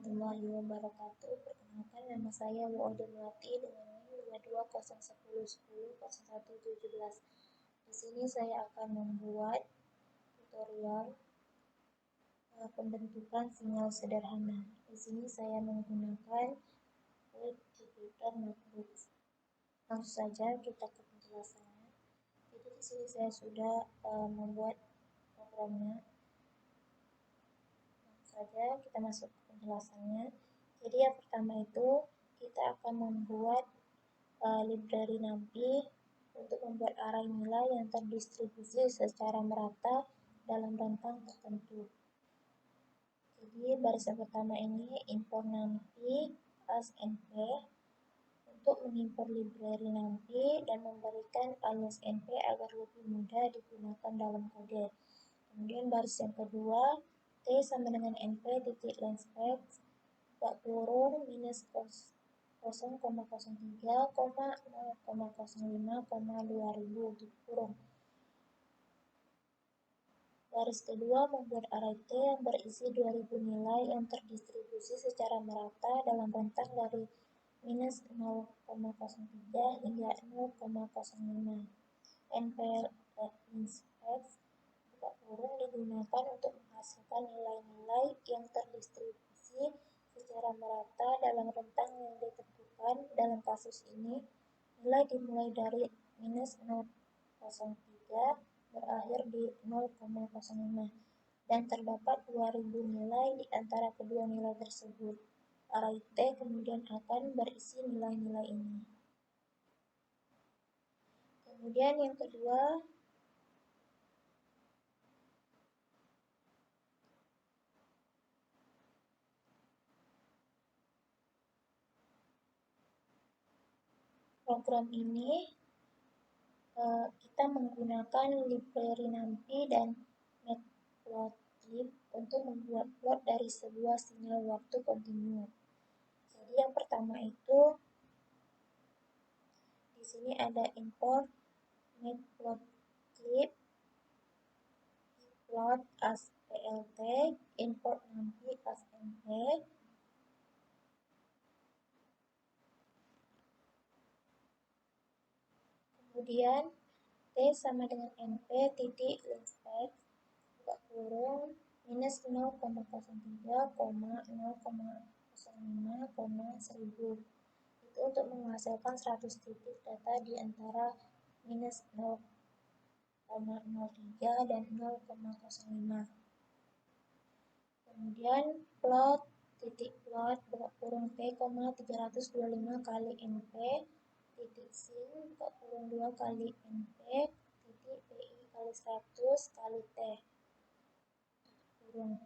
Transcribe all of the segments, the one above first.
warahmatullahi wabarakatuh. Perkenalkan, nama saya Wuode Melati dengan NIM 220110100117. Di sini saya akan membuat tutorial pembentukan sinyal sederhana. Di sini saya menggunakan Quick Jupyter Notebook. Langsung saja kita ke penjelasannya. Jadi di sini saya sudah membuat programnya. Saja kita masuk ke penjelasannya. Jadi yang pertama itu kita akan membuat library NumPy untuk membuat array nilai yang terdistribusi secara merata dalam rentang tertentu. Jadi barisan pertama ini import NumPy as np untuk mengimpor library NumPy dan memberikan alias np agar lebih mudah digunakan dalam kode. Kemudian baris yang kedua, T sama dengan NP titik length kurung minus 0,03,0,05,2000 tutup kurung. Baris kedua membuat array T yang berisi 2000 nilai yang terdistribusi secara merata dalam rentang dari minus 0,03 hingga 0,05. NP inspect kurung digunakan untuk menghasilkan nilai-nilai yang terdistribusi secara merata dalam rentang yang ditentukan. Dalam kasus ini, nilai dimulai dari minus 0,03 berakhir di 0,05 dan terdapat 2000 nilai di antara kedua nilai tersebut. Array T kemudian akan berisi nilai-nilai ini. Kemudian yang kedua, program ini kita menggunakan library NumPy dan matplotlib untuk membuat plot dari sebuah sinyal waktu kontinu. Jadi yang pertama itu di sini ada import matplotlib, plot as plt, import NumPy as np. Kemudian T sama dengan NP titik length buka kurung minus 0,03,0,05,1000. Itu untuk menghasilkan 100 titik data di antara minus 0,03 dan 0,05. Kemudian plot titik plot buka kurung P, 325 kali NP titik sin buka kurung 2 kali NP titik PI kali 100 kali T kurung.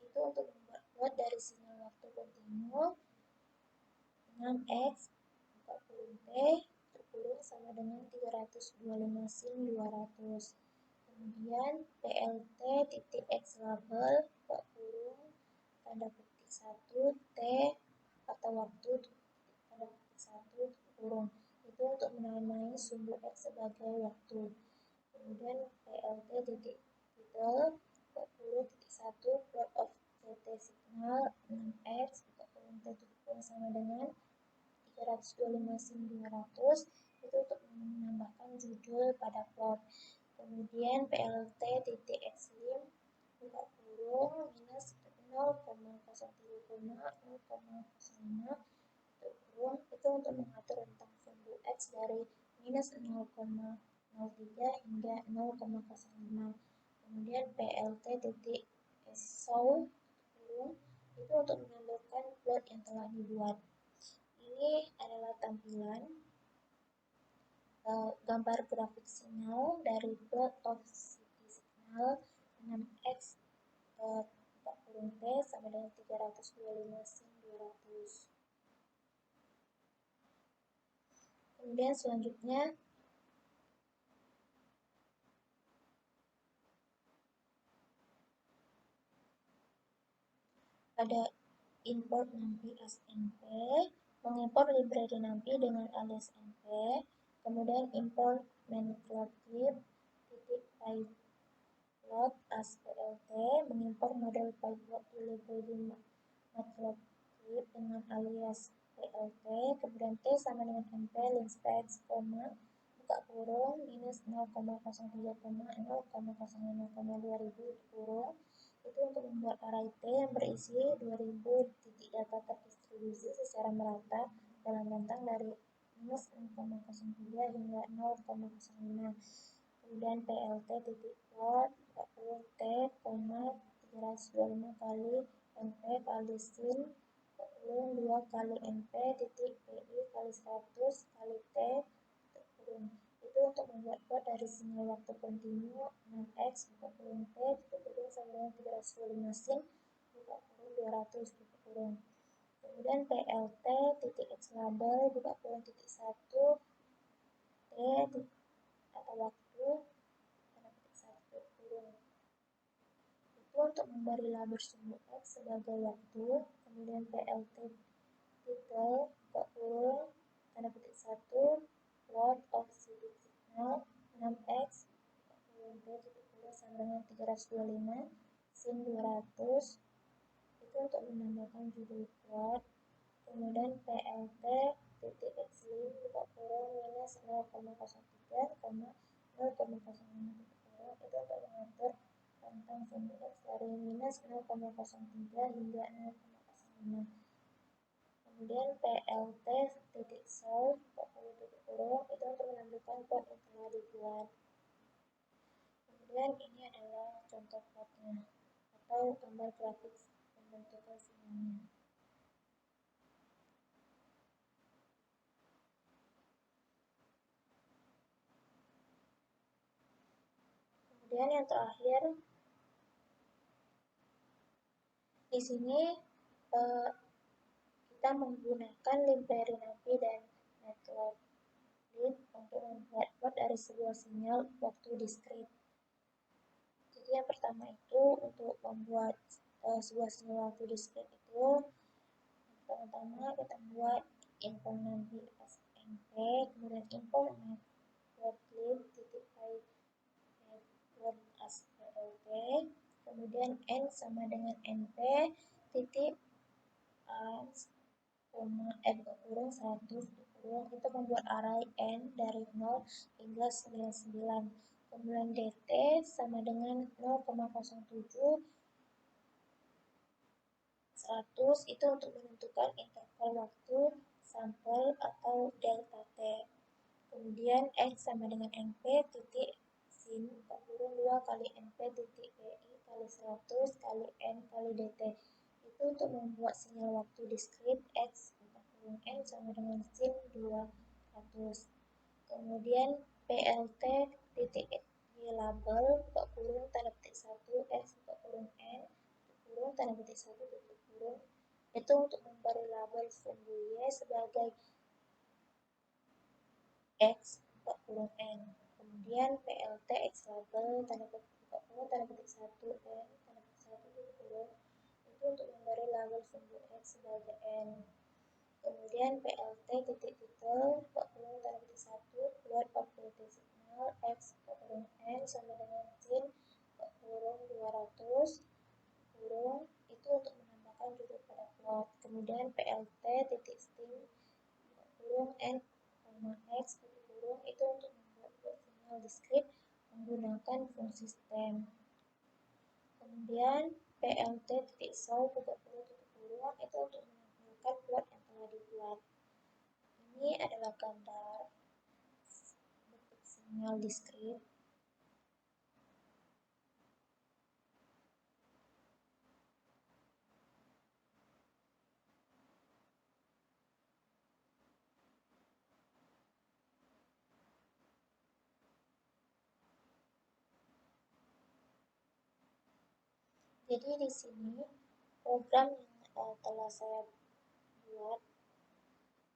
Itu untuk membuat plot dari sinyal waktu kontinu 6x buka kurung T tutup kurung sama dengan 325 sin 200. Kemudian PLT titik X label buka kurung tanda petik 1 T atau waktu tanda petik 1 tutup kurung. Itu untuk menamai sumbu X sebagai waktu. Kemudian PLT titik title buka kurung titik 1 plot of CT signal 6x buka kurung T tutup kurung sama dengan 325 sin 200. Itu untuk menambahkan judul pada plot. Kemudian PLT titik xlim buka kurung minus 0,030,0,05 tutup kurung. Itu untuk mengatur rentang sumbu X dari minus 0,03 hingga 0,05. Kemudian PLT titik show kurung itu untuk menampilkan plot yang telah dibuat. Ini adalah tampilan gambar grafik sinyal dari plot of CT signal 6x buka kurung T sama dengan 325 sin 200. Kemudian selanjutnya ada import NumPy as np, mengimport library NumPy dengan alias np. Kemudian import matplotlib titik pyplot as plt, mengimport model pyplot di library matplotlib script dengan alias PLT, kemudian T sama dengan MP, linspace, koma, buka kurung, minus 0,03,0,05,2000 kurung, itu untuk membuat array T yang berisi 2000 titik data terdistribusi secara merata dalam rentang dari minus 0,03 hingga 0,05. Kemudian PLT titik plot T, 325 kali NP kali sin 2 kali NP titik PI kali 100 kali T kurung. Itu untuk membuat plot dari sinyal waktu kontinu 6x buka kurung T titik kurung sama dengan 325 sin buka kurung 200 tutup kurung. Kemudian PLT titik X label buka kurung titik 1 T atau waktu titik 1 kurung. Itu untuk memberi label sumbu X sebagai waktu, kemudian PLT titel buka kurung tanda petik 1 plot of signal 6x buka kurung T titik kurung sama dengan 325 sin 200 itu untuk menambahkan judul plot. Kemudian PLT titik xlin buka kurung minus 0,03, 0,05 titik kurung itu untuk mengatur rentang sumbu X dari minus 0,03 hingga 0,05. Kemudian PLT titik solve buka kurung titik kurung itu untuk menampilkan plot yang telah dibuat. Kemudian ini adalah contoh plotnya atau gambar grafik pembentukan sinyalnya. Kemudian yang terakhir di sini kita menggunakan library NAPI dan matplotlib untuk membuat plot dari sebuah sinyal waktu diskrit. Jadi yang pertama itu untuk membuat sebuah sinyal waktu diskrit itu pertama kita buat info NAPI SMP, kemudian info matplotlib titik plot as PLT, kemudian n sama dengan np titik kurung 100 kurung itu membuat array n dari 0 hingga 99. Kemudian dt sama dengan 0,07 100 itu untuk menentukan interval waktu sampel atau delta t. Kemudian x sama dengan np titik sin kurung 2 kali np titik pi kali 100 kali n kali dt. Itu untuk membuat sinyal waktu diskrit x kurung n sama dengan sin 200. Kemudian plt titik label buka kurung tanda petik 1 x buka kurung n kurung tanda petik 1 tutup kurung itu untuk memberi label sumbu y sebagai x buka kurung n. Kemudian plt x label tanda petik buka kurung tanda petik 1 n tanda petik 1 tutup kurung itu untuk memberi label sumbu x sebagai n. Kemudian PLT titik titel buka kurung tanda petik 1 plot of PT signal x buka kurung n sama dengan sin buka kurung 200 kurung itu untuk menambahkan judul pada plot. Kemudian PLT titik sting buka kurung n x titik kurung itu untuk membuat plot sinyal diskrit menggunakan fungsi stem. Kemudian PLT titik solve buka kurung tutup kurung itu untuk menampilkan plot yang telah dibuat. Ini adalah gambar bentuk sinyal diskrit. Jadi di sini program yang telah saya buat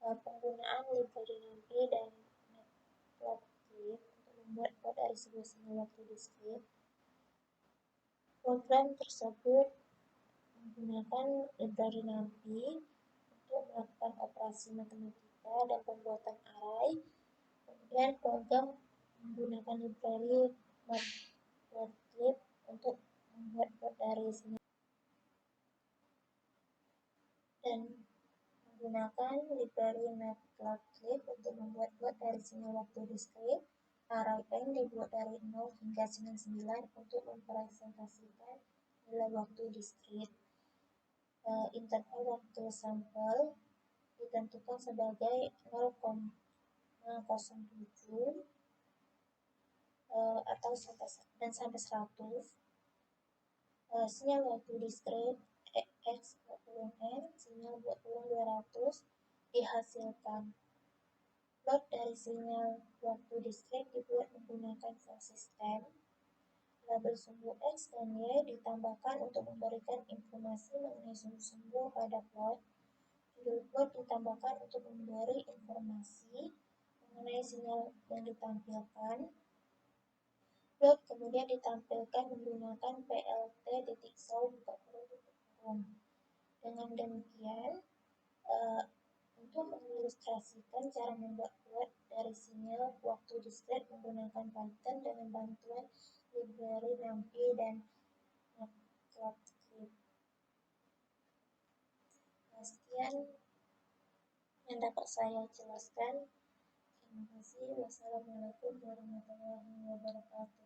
penggunaan library NAPI dan matplotlib untuk membuat plot dari sebuah sinyal waktu diskrit. Program tersebut menggunakan library NAPI untuk melakukan operasi matematika dan pembuatan array. Kemudian program menggunakan library matplotlib untuk membuat plot dari sinyal. dan menggunakan library matplotlib untuk membuat plot dari sinyal waktu diskrit. Array n dibuat dari 0 hingga 99 untuk mempresentasikan nilai waktu diskrit. Interval waktu sampel ditentukan sebagai 0,07 atau sampai 100. Sinyal waktu diskrit X kurung N, sinyal kurung 200 dihasilkan. Plot dari sinyal waktu diskrit dibuat menggunakan fungsi stem. Label sumbu X dan Y ditambahkan untuk memberikan informasi mengenai sumbu-sumbu pada plot. Judul plot ditambahkan untuk memberi informasi mengenai sinyal yang ditampilkan. Plot kemudian ditampilkan menggunakan plt.show buka kurung tutup kurung. Dengan demikian, untuk mengilustrasikan cara membuat plot dari sinyal waktu diskrit menggunakan Python dengan bantuan library NumPy dan matplotlib. Sekian yang dapat saya jelaskan. Terima kasih. Wassalamualaikum warahmatullahi wabarakatuh.